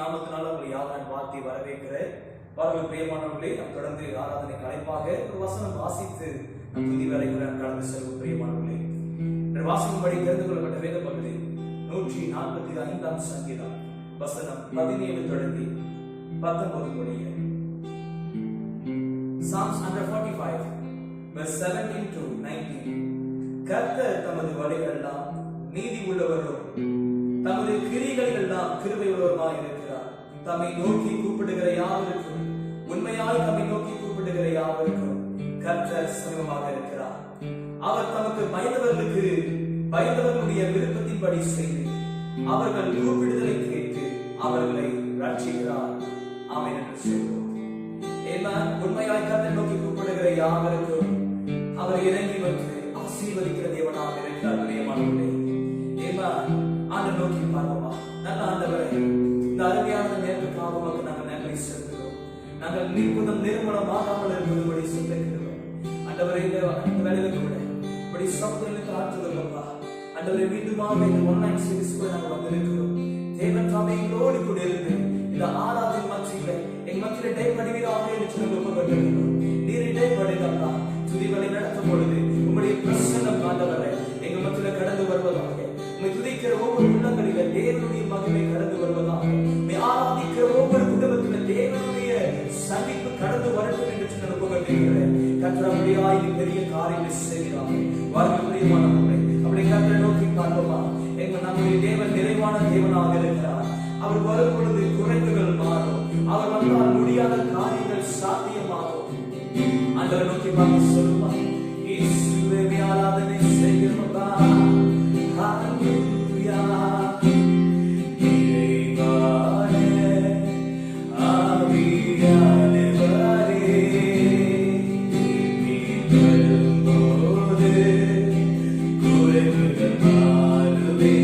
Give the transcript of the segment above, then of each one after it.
நாமத்தினால் உங்களை யாவரும் வாழ்த்தி வரவேற்கிறேன். பாருங்கள் பிரியமானவர்களே, நாம் தொடர்ந்து ஆராதனைக்கு அழைப்பாக ஒரு வசனம் வாசித்து துதி வேலைக்குள்ள கடந்து செல்வோம். பிரியமானவர்களே, வாசிக்கும்படி தெரிந்து கொள்ளப்பட்ட வேத பகுதி 145 சங்கீதம் வசனம் 17 தொடங்கி 19 முடிய. Psalms 145 verse 17 to 19. கர்த்தர் தமது வழிகள் எல்லாம் நீதி உள்ளவரும் தமது கிரிகள் எல்லாம் கிருபை உள்ளவருமாய் இருக்கிறார். தம்மை நோக்கி கூப்பிடுகிற யாவருக்கும், உண்மையாய் தம்மை நோக்கி கூப்பிடுகிற யாவருக்கும் கர்த்தர் சமீபமாக இருக்கிறார். அவர் தமக்கு பயந்தவர்களுடைய விருப்பத்தின்படி செய்து அவர்கள் கூப்பிடுதலை கேட்டு அவர்களை ரட்சிக்கிறார். ஆமென் என்று சொல்வோம். உண்மையாய் கர்த்தரை நோக்கி கூப்பிடுகிற யாவருக்கும் அவர் இறங்கி வந்து ஆசீர்வதிக்கிற தேவனாக இருக்கிறார். பிரியமானவர்களே, ஆண்டவரை நோக்கி பார்ப்போமா? நல்ல ஆண்டவரே, இந்த அருமையான நேரத்துக்காக உமக்கு நாங்கள் நன்றி செலுத்துகிறோம். நாங்கள் நிர்பந்தம் நிர்மலமாகாமல் இருப்பதுபடி சொல்லுகிறோம். ஆண்டவரே, இந்த வேலையில கூட இப்படி சமுதிரத்துக்கு ஆற்றுகிறோம்ப்பா. ஆண்டவரே, மீண்டுமாக இந்த ஆன்லைன் சீரிஸ் கூட நாங்கள் வந்திருக்கிறோம். தேவன் தாமே எங்களோடு கூட இருந்து இந்த ஆராதனை மத்தியில எங்க மத்தியில டே படிவீராக ஒப்புக்கொண்டிருக்கிறோம். நீர் டே படிதா துதிகளை நடத்தும் பொழுது உங்களுடைய பிரசன்னம் ஆண்டவரே எங்க மத்தியில கடந்து வருவதாக, உண்மை துதிக்கிற ஒவ்வொரு உள்ளங்களில தேவனுடைய மகிமை கடந்து வருவதாக, ஆராதிக்கிற ஒவ்வொரு குடும்பத்தில தேவனுடைய சந்திப்பு கடந்து வரட்டும் என்று சொன்ன ஒப்புக்கொண்டிருக்கிறேன். கர்த்தருடையாய் பெரிய காரியங்களை செய்கிறார். பிரியமானவர்களே, அப்படி கர்த்தரை நோக்கி பார்ப்போமா? நம்முடைய தேவன் நிறைவான தேவனாக இருக்கிறார். அவர் வரும் பொழுது குறைவுகள் மாறும். அவர் வந்தால் முடியாத காரியங்கள் சாத்தியமாகும். ஆண்டவரை நோக்கி பார்த்து சொல்லுமா? இயேசுவே ஆராதனை செய்கிறோம்பா. ஹல்லேலூயா. இறைவானே ஆவியானவரே, நீர் வரும்போது குறைவுகள் மாறுவே.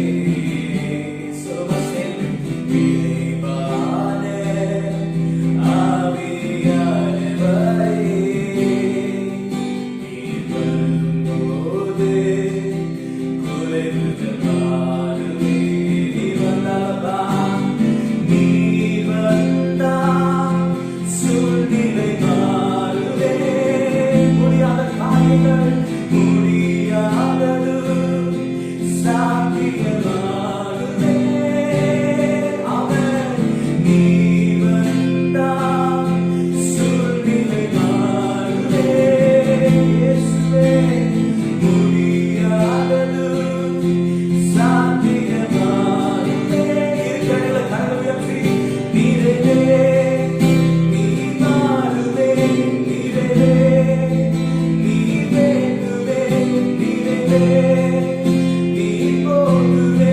நீ போதுவே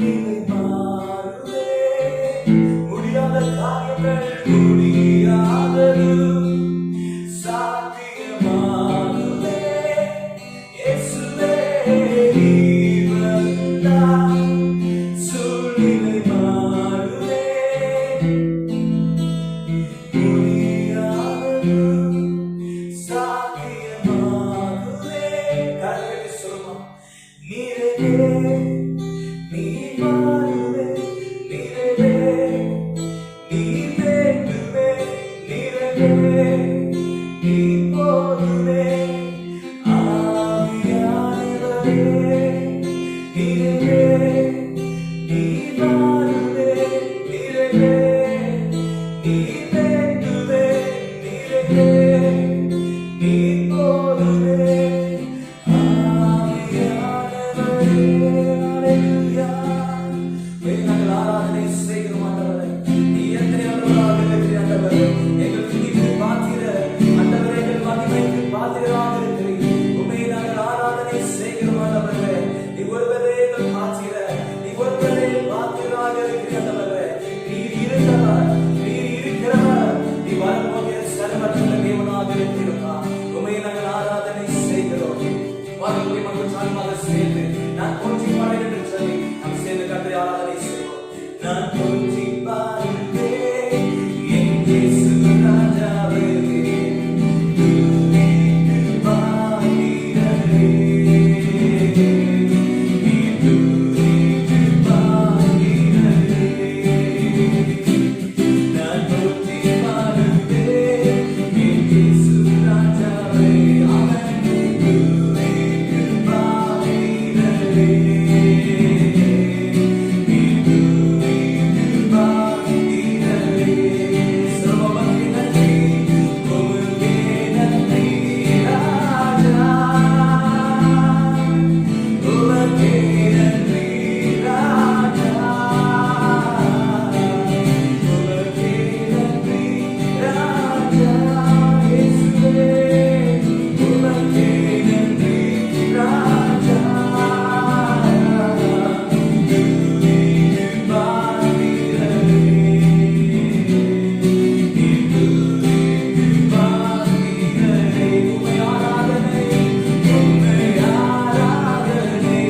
சூழ்நிலை மாறுதே, முடியாத காரியங்கள் முடியாதது சாத்தியமாகுதே. இயேசுவே நீர் வந்தார், சூழ்நிலை மாறுதே, முடியாதது சாத்தியமாகுதே. கரங்களை சொல்லுமா, நீரே நீ மாறுவே, நீரே நீ வேண்டுமே, நீரே நீ போதுமே, ஆவியானவரே நீரே நீ மாறுவே, நீரே நீ வேண்டுமே, நீரே நீ போதுமே, ஆவியானவரே. அல்லேலூயா. நாங்கள் ஆராதனை செய்கிறோம் ஆண்டவரே. நீ எத்தனை நல்லவராக இருக்கிறீர் ஆண்டவரே. எங்கள் துதிக்கு பாத்திர ஆண்டவரே, எங்கள் மகிமைக்கு பாத்திரராக இருக்கிறீர். உம்மை நாங்கள் ஆராதனை செய்கிறோம் ஆண்டவரே. நீ ஒருவரே எங்கள் பாத்திர, நீ ஒருவரே பாத்திரராக இருக்கிறீர் ஆண்டவரே. நீர் இருந்தவர், நீர் இருக்கிறவர், நீ வரப்போகிற சர்வற்ற தேவனாக இருக்கிறார். உம்மை நாங்கள் ஆராதனை செய்கிறோம். வாருங்கள் மக்கள் சார்பாக சேர்ந்து நான் போற்றி பாடுகிறேன் என்று சொல்லி நாம் சேர்ந்து கர்த்தரை ஆராதனை செய்வோம். நான் போற்றி பாடுகிறேன் என் இயேசு ராஜாவே, துதித்து பாடுகிறேன், நீ துதித்து பாடுகிறேன். நான் போற்றி பாடுகிறேன் என் இயேசு ராஜாவே, அவன் துதித்து பாடுகிறேன். உம்மை ஆராதனை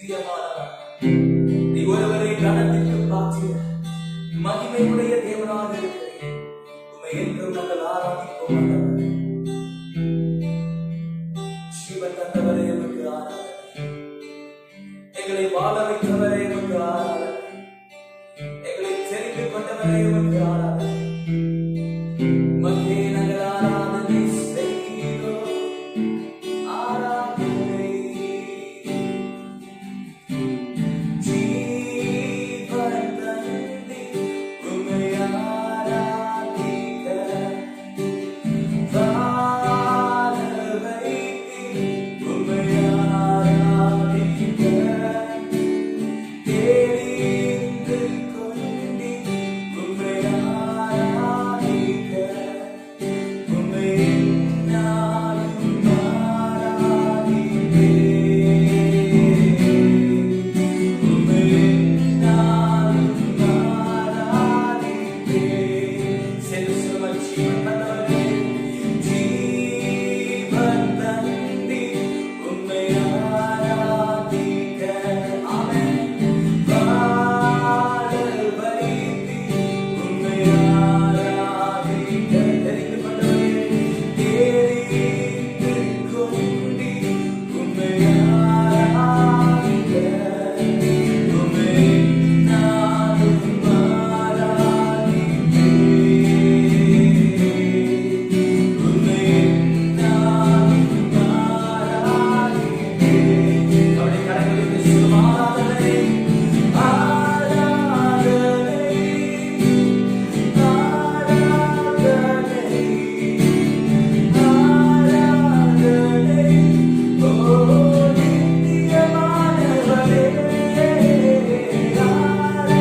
நித்தியமானவர். நீ ஒருவரை கனத்திற்கு பாத்திர மகிமையுடைய தேவனாக இருக்கிறீர். உம்மை என்றும் நாங்கள் ஆராதிப்போம் ஆண்டவரே. ஜீவன் தந்தவரே உமக்கு ஆராதனை. எங்களை வாழ வைத்தவரே உமக்கு ஆராதனை. எங்களை தெரிந்து கொண்டவரே உமக்கு ஆராதனை. உமக்கே நாங்கள் ஆராதனை செய்கிறோம். ஆராதனை. ஜீவன் தந்தி உம்மை ஆராதிக்க வாழ வைத்தீர். உம்மை ஆராதிக்க தெரிந்து கொண்டீர். உம்மை ஆராதிக்க உம்மை எந்நாளும் ஆராதிப்பேன். உம்மை எந்நாளும் ஆராதிப்பேன். செல்வ ஜீவன் தந்தவரே, ஜீவன் தந்தி உம்மை ஆராதிக்க ஆமென். வாழ வைத்தீர். உம்மை ஆராதிக்க தெரிந்து கொண்டவரே, தெரிந்து கொண்டீர். உம்மை ஆராதிக்க உம்மை எந்நாளும் ஆராதிப்பேன். உம்மை எந்நாளும் ஆராதிப்பேன். அவருடைய கரங்களுக்கு சொல்லும் ஆராதனை. ஆராதனை. ஆராதனை. ஆராதனை. ஓ நித்தியமானவரே.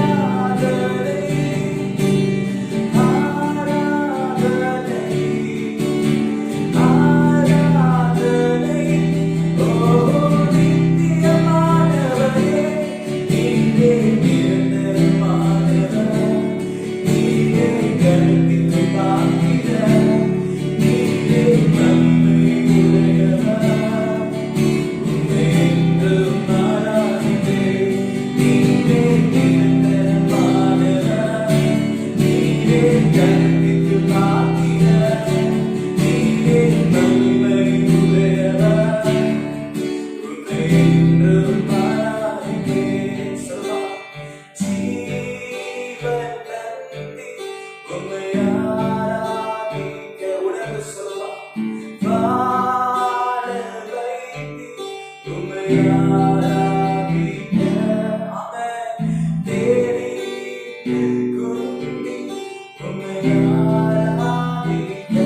ஆராதனை. ஆராதனை. ஆராதனை. ஓ நித்தியமானவரே. நீரே நிரந்தரமானவர். நீரே கருத்திற்கு பாத்திர. நீரே மகிமையுடையவர். உம்மை என்றும் ஆராதிப்பேன். நீரே நிரந்தரமானவர். நீரே கருத்திற்கு பாத்திர. நீரே மகிமையுடையவர். உம்மை என்றும் ஆராதிப்பேன். சொல்லலாம். ஜீவன் தந்தி உம்மை ஆராதிக்க உணர்வு சொல்லலாம். வாழ வைத்தீர். உம்மை ஆராதிக்க ஆமென். தெரிந்து கொண்டீர். உம்மை ஆராதிக்க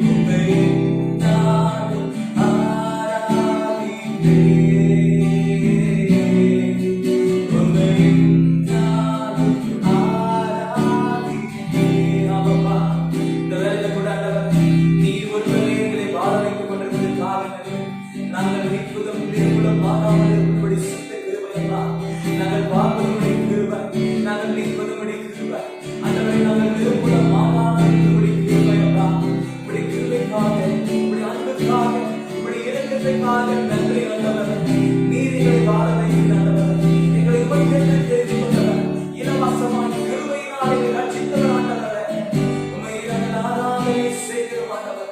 உம்மை எந்நாளும் ஆராதிப்பேன். உம்மை எந்நாளும் ஆராதிப்பேன். ஆமாப்பா, இந்த வேளையில கூட ஆண்டவர், நீர் ஒருவரே எங்களை வாழ வைத்துக் கொண்டிருப்பதற்காக நன்றி. நாங்கள் நிற்பதும் நிற்பதும் ஆகாமல் இருக்கும்படி சுத்த கிருபையப்பா. நாங்கள் வாழ்வதும்படி கிருபை. நாங்கள் நிற்பதும்படி கிருபை. ஆண்டவரே, நாங்கள் நிற்பதும் ஆகாமல் இருக்கும்படி கிருபையப்பா. உம்முடைய கிருபைக்காக, உம்முடைய அன்புக்காக, உம்முடைய இரக்கத்திற்காக நன்றி ஆண்டவரே. நீர் எங்களை வாழ வைத்தீர் ஆண்டவரே. எங்களை உமக்கென்று தெரிந்து கொண்டவர். இலவசமாய் கிருபையினால் எங்களை ரட்சித்தவர் ஆண்டவரே. உம்மை நாங்கள் ஆராதனை செய்கிறோம் ஆண்டவரே.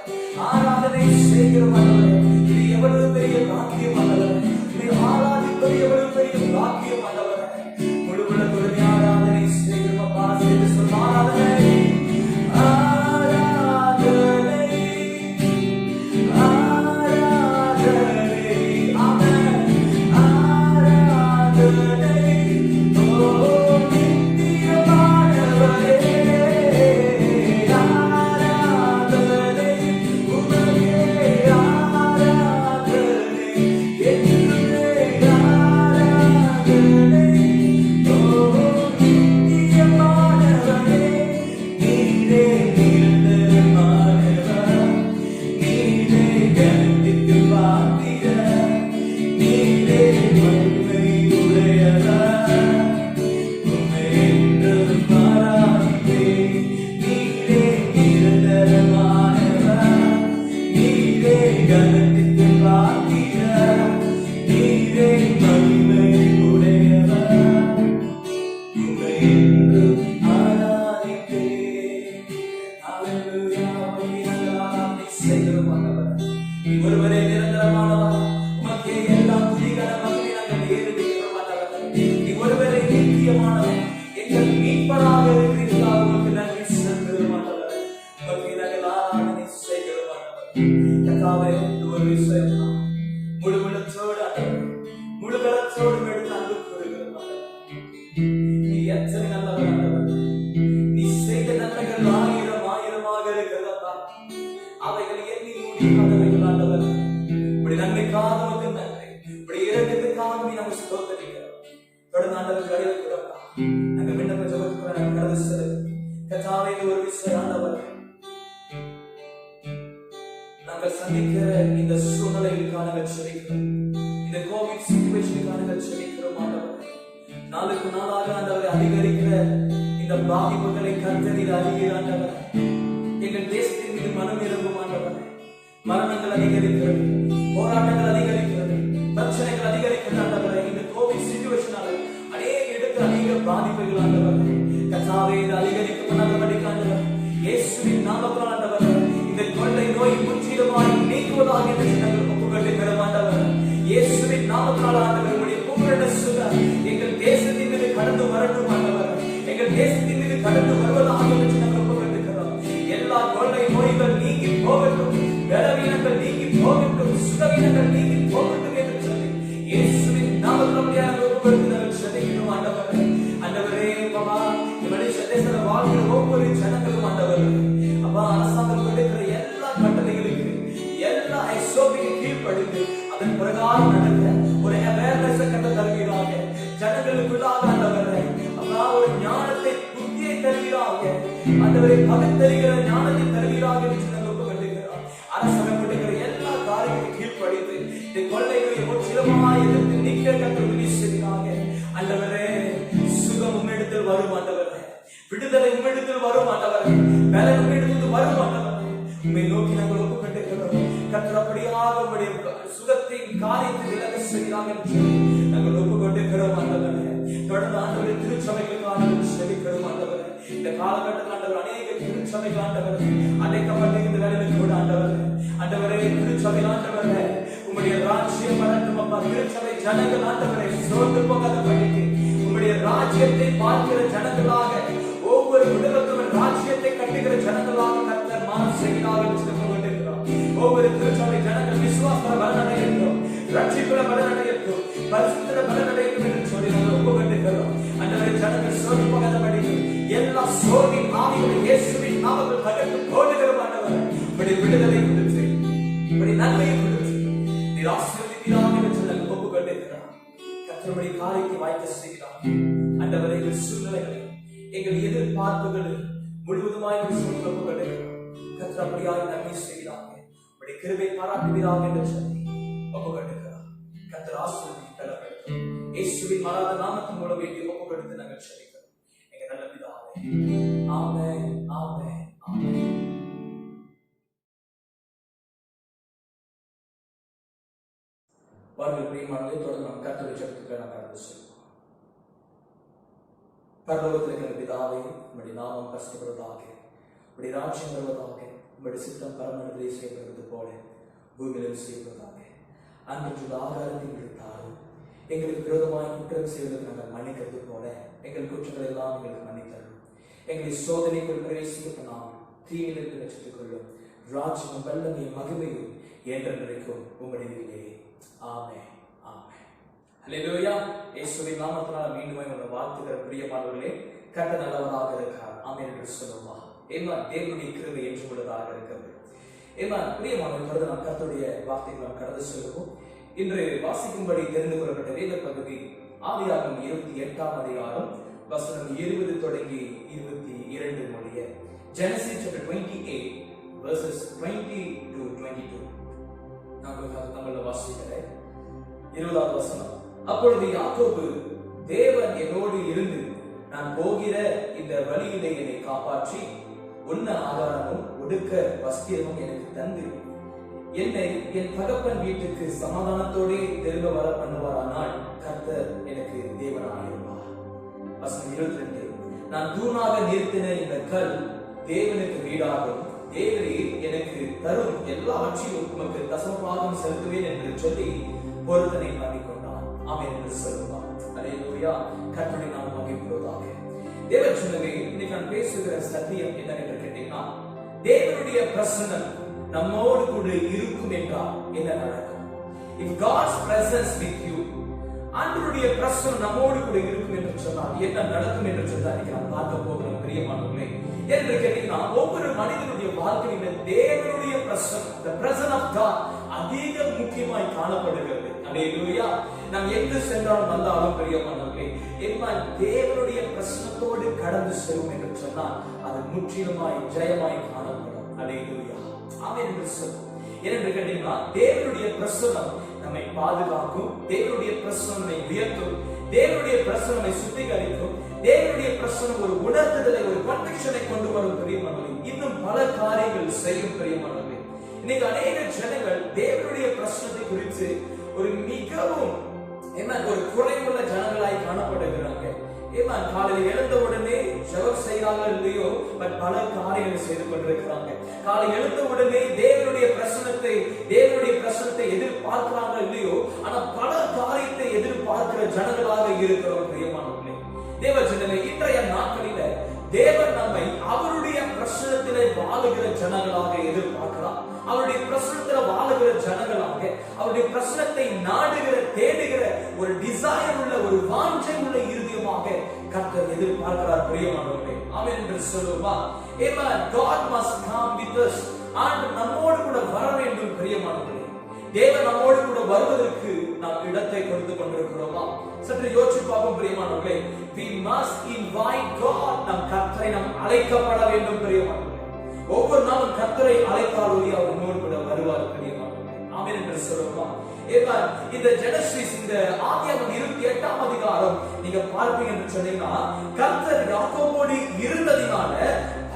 ஆராதனை செய்கிறோம் ஆண்டவரே. இது எவ்வளவு பெரிய பாக்கியம் ஆண்டவரே. உம்மை ஆராதிப்பது எவ்வளவு பெரிய பாக்கியம் ஆண்டவரே. முழு உலகத்தோடு ஆராதனை செய்கிறோம் அப்பா. செய்து சொல்லும் ஆராதனை. ஆராதனை. ஆராதனை. ஆமென். ஸ்தோத்திரிக்கிறோம். தொடர்ந்து ஆண்டவர் கடையில கொடுப்பா நாங்க விண்ணப்ப ஜெபத்துக்கு நாங்க கடந்து செல்லுங்க. கர்த்தாவே ஒரு விஷயம் ஆண்டவர் நாங்கள் சந்திக்கிற இந்த சூழ்நிலைகளுக்கான செபிக்கிறோம். இந்த கோவிட் சிச்சுவேஷனுக்கான செபிக்கிறோம் ஆண்டவர். நாளுக்கு நாளாக ஆண்டவரை அதிகரிக்கிற இந்த பாதிப்புகளை கர்த்தர் அதிகரிக்கிற ஆண்டவர். எங்கள் தேசத்தின் மீது மனம் இறங்கும் ஆண்டவர். மரணங்கள் அதிகரிக்கிறது, போராட்டங்கள் அதிகரிக்கிறது, பிரச்சனைகள் அதிகரிக்கிறது ஆண்டவரை. இந்த கோவிட் சிச்சுவேஷனால அநேக இடத்துல அநேக பாதிப்புகள் ஆண்டவர். கர்த்தாவே இது அதிகரிக்கும் ஆண்டவர். இயேசுவின் நாமத்தில் ஆண்டவர் இந்த கொள்ளை நோய் முற்றிலுமாய் நீக்குவதாக நாங்கள் ஒப்புக்கொள்கிறோம் ஆண்டவர். இயேசுவின் நாமத்தில் ஆண்டவர் உங்களுடைய பூரண சுகம் எங்கள் தேசத்தின் மீது கடந்து வரட்டும் ஆண்டவர். எங்கள் தேசத்தின் மீது கடந்து வருவதாக நாங்கள் ஒப்புக்கொள்கிறோம். எல்லா கொள்ளை நோய்கள் நீங்கி போகட்டும், பலவீனங்கள் நீங்கி போகட்டும், சுகவீனங்கள் நீங்கி போகட்டும் என்று சொல்லி இயேசுவின் நாமத்தில் ஒப்புக்கொள்கிறோம் ஆண்டவர். ஆண்டவரே பாபா தேசத்துல வாழ்கிற ஒவ்வொரு ஜனங்களும் ஆண்டவர் அப்பா அரசாங்கம் கொடுக்கிற எல்லா கட்டளைகளுக்கு எல்லா எஸ்ஓபிக்கு கீழ்ப்படிந்து அதன் பிரகாரம் நடக்க ஒரு அவேர்னஸ் கட்ட தருவீராக. ஜனங்களுக்குள்ளாக ஆண்டவரை அப்பா ஒரு ஞானத்தை புத்தியை தருவீராக. ஆண்டவரை பகுத்தறிகிற ஞானத்தை தருவீராக என்று நாங்கள் ஒப்புக்கொள்கிறோம். அரசாங்கம் கொடுக்கிற எல்லா காரியத்தையும் கீழ்ப்படிந்து இந்த கொள்ளைகளை முற்றிலுமாய் எதிர்த்து நீக்க கற்று வீசுவீராக. ஆண்டவரே சுகம் உம்மிடத்தில் வரும் ஆண்டவரே, விடுதலை உம்மிடத்தில் வரும் ஆண்டவரே, பலன் உம்மிடத்தில் வரும் ஆண்டவரே. உம்மை நோக்கி நாங்கள் ஒப்புக்கொண்டிருக்கிறோம். கர்த்தர் அப்படியாக உம்முடைய சுகத்தின் காரியத்தை விலக செய்கிறாங்க என்று நாங்கள் ஒப்புக்கொண்டிருக்கிறோம் ஆண்டவரே. தொடர்ந்து ஆண்டவரே திருச்சபைகளுக்காக செபிக்கிறோம் ஆண்டவரே. இந்த காலகட்டத்தில் ஆண்டவர் அநேக திருச்சபைகள் ஆண்டவரே அடைக்கப்பட்டு இந்த வேலையில் கூட ஆண்டவரே ஆண்டவரே திருச்சபை ஆண்டவரே உம்முடைய ராஜ்யம் வரட்டும் அப்பா. திருச்சபை ஜனங்கள் ஆண்டவரை சோர்ந்து போகாத படிக்கு உம்முடைய ராஜ்யத்தை பார்க்கிற ஜனங்களாக, ஒவ்வொரு குடும்பத்திலும் ராஜ்யத்தை கட்டுகிற ஜனங்களாக கர்த்தர் மானசீகமாக கொண்டிருக்கிறோம். ஒவ்வொரு திருச்சபை ஜனங்கள் விசுவாச பலனடையட்டும், ரட்சிப்புல பலனடையட்டும், பரிசுத்த பலனடையட்டும் என்று சொல்லி நாங்கள் ஒப்புக்கொண்டிருக்கிறோம். ஆண்டவரே ஜனங்கள் சோர்ந்து போகாதபடி எல்லா சோர்வின் ஆவிகளை இயேசுவின் நாமத்தில் தகர்த்து போடுகிறோம் ஆண்டவர். இப்படி விடுதலை கொடுத்து இப்படி நன்மையை கொடுத்து நீர் ஆசீர்வதிப்பீராக என்று நாங்கள் ஒப்புக்கொண்டிருக்கிறோம். கர்த்தருடைய காரியத்தை வாய்க்க செய்கிறார் ஆண்டவரே. எங்கள் சூழ்நிலைகளை எங்கள் எதிர்பார்ப்புகளை முழுவதுமாய் ஒப்புக்கொண்டிருக்கிறோம். கர்த்தர் அப்படியாக நன்மை செய்கிறாங்க, உடைய கிருபை பாராட்டுவீராக என்று சொல்லி ஒப்புக்கொண்டிருக்கிறார். கர்த்தர் ஆசீர்வதி தரப்படுத்தும் இயேசுவின் மாறாத நாமத்தின் மூலம் வேண்டி ஒப்புக்கொடுத்து நாங்கள் செபிக்கிறோம் எங்க நல்ல பிதாவே. ஆமென், ஆமென், ஆமென். வாருங்கள் பிரியமானவர்களே, தொடர்ந்து நம் கர்த்தருடைய ஜெபத்துக்கு நாம் கடந்து செல்வோம். பரலோகத்தில் இருக்கிற பிதாவே, உம்முடைய நாமம் பரிசுத்தப்படுவதாக, உம்முடைய ராஜ்யம் வருவதாக, உம்முடைய சித்தம் பரமண்டலத்திலே செய்யப்படுவது போல பூமியிலும் செய்யப்படுவதாக. அன்றைய ஆகாரத்தை எங்களுக்கு தாரும். எங்களுக்கு விரோதமாக குற்றம் செய்வதற்கு நாங்கள் மன்னிக்கிறது போல எங்கள் குற்றங்கள் எல்லாம் எங்களுக்கு மன்னித்தரும். எங்களை சோதனைக்குள் பிரவேசிக்க பண்ணாமல் தீவிலிருந்து ரட்சித்துக் கொள்ளும். ராஜ்யம் வல்லமையும் மகிமையும் என்றென்றைக்கும் உம்முடையதிலே. ஆமென், ஆமென். அல்லேலூயா. இயேசுவின் நாமத்தினால் மீண்டும் உங்களை வாழ்த்துகிற பிரியமானவர்களே, கர்த்தர் நல்லவராக இருக்கிறார். ஆமென் என்று சொல்லுமா? ஏமா தேவனுடைய கிருபை என்று உள்ளதாக இருக்கிறது. ஏமா பிரியமானவர்களே, நாம் கர்த்தருடைய வார்த்தைகளை நாம் கடந்து செல்வோம். இன்று வாசிக்கும்படி தெரிந்து கொள்ளப்பட்ட வேத பகுதி ஆதியாகமம் 28ஆம் அதிகாரம் வசனம் 20 தொடங்கி 22 முடிய. Genesis chapter 28 verses 20 to 22. நான் தமிழ்ல வாசிக்கிறேன். 20வது வசனம். அப்பொழுது யாக்கோபு, தேவன் என்னோடு இருந்து நான் போகிற இந்த வழியிலே என்னை காப்பாற்றி உண்ண ஆகாரமும் உடுக்க வஸ்திரமும் எனக்கு தந்து என்னை என் தகப்பன் வீட்டுக்கு சமாதானத்தோடு திரும்ப வர பண்ணுவாரானால் கர்த்தர் எனக்கு தேவனாயிருப்பார். வசனம் 22. நான் தூணாக நிறுத்தின இந்த கல் தேவனுக்கு வீடாகும். தேவரீர் எனக்கு தரும் எல்லாவற்றையும் உமக்கு தசமபாகம் செலுத்துவேன் என்று சொல்லி பொருத்தனை பண்ணிக்கொண்டான். ஆமென் என்று சொல்லுவார். அல்லேலூயா. கர்த்தருடைய நாமம் மகிமைப்படுவதாக. தேவ ஜனமே, இன்னைக்கு நான் பேசுகிற சத்தியம் என்னவென்று கேட்டீங்கன்னா, தேவனுடைய பிரசன்னம் நம்மோடு கூட இருக்கும் என்றால் என்ன நடக்கும்? If God's presence with you, ஆண்டவருடைய பிரசன்னம் நம்மோடு கூட இருக்கும் என்று சொன்னால் என்ன நடக்கும் என்று சொன்னால் நாம் பார்க்க போகிறோம் பிரியமானவர்களே. என்று கேட்டீங்கன்னா, ஒவ்வொரு மனிதனுடைய வாழ்க்கையில தேவனுடைய பிரசன்னம், the presence of God அதிக முக்கியமாய் காணப்படுகிறது. அல்லேலூயா. நாம் எங்கு சென்றாலும் வந்தாலும் பிரியமானவர்களே, தேவனுடைய பிரசன்னத்தோடு கடந்து செல்லும் என்று சொன்னால் அது முற்றிலுமாய் ஜெயமாய் காணப்படும். அல்லேலூயா. ஆமென் என்று சொல்லும். ஏனென்று கேட்டீங்கன்னா, தேவனுடைய பிரசன்னம் நம்மை பாதுகாக்கும், தேவனுடைய பிரசன்னம் நம்மை உயர்த்தும், தேவனுடைய பிரசன்னம் நம்மை சுத்திகரிக்கும், தேவனுடைய பிரசன்னம் ஒரு உணர்த்துதலை, ஒரு கன்விக்ஷனை கொண்டு வரும் பிரியமானவர்களே. இன்னும் பல காரியங்கள் செய்யும் பிரியமானவர்களே. இன்னைக்கு அநேக ஜனங்கள் தேவனுடைய பிரசன்னத்தை குறித்து ஒரு மிகவும் ஒரு குறைவுள்ள ஜனங்களாய் காணப்படுகிறாங்க. காலையில் எழுந்த உடனே ஜெபம் செய்யறாங்க இல்லையோ, பல காரியங்கள் செய்து கொண்டிருக்கிறாங்க. காலை எழுந்த உடனே தேவனுடைய பிரசன்னத்தை எதிர்பார்க்கிறாங்க இல்லையோ, ஆனா பல காரியத்தை எதிர்பார்க்கிற ஜனங்களாக இருக்கிறோம் பிரியமானவர்களே. தேவ ஜனங்களே, இன்றைய நாட்களில தேவன் நம்மை அவருடைய பிரசன்னத்திலே வாழுகிற ஜனங்களாக எதிர்பார்க்கிறார். அவருடைய பிரசன்னத்தில வாழுகிற ஜனங்களாக, அவருடைய பிரசன்னத்தை நாடுகிற, தேடுகிற ஒரு டிசைர் உள்ள, ஒரு வாஞ்சை உள்ள இருதயமாக கர்த்தர் எதிர்பார்க்கிறார் பிரியமானவர்களே. ஆமென் என்று சொல்லுமா? Amen. God must come with us. ஆண்டவர் நம்மோடு கூட வர வேண்டும் பிரியமானவர்களே. தேவன் நம்மோடு கூட வருவதற்கு நாம் இடத்தை கொடுத்து கொண்டிருக்கிறோமா? சற்று யோசிச்சு பார்ப்போம் பிரியமானவர்களே. We must invite God. நம் கர்த்தரை நாம் அழைக்கப்பட வேண்டும் பிரியமானவர்களே. ஒவ்வொரு நாளும் கர்த்தரை அழைத்தால் அவர் நம்மோடு கூட வருவார் பிரியமானவர்களே. ஆமென் என்று சொல்லுமா? இந்த ஜெனசிஸ், இந்த ஆதியாகமம் 28ஆம் அதிகாரம் நீங்க பார்ப்பீங்க என்று சொன்னீங்கன்னா, கர்த்தர் யாக்கோபோடு இருந்ததினால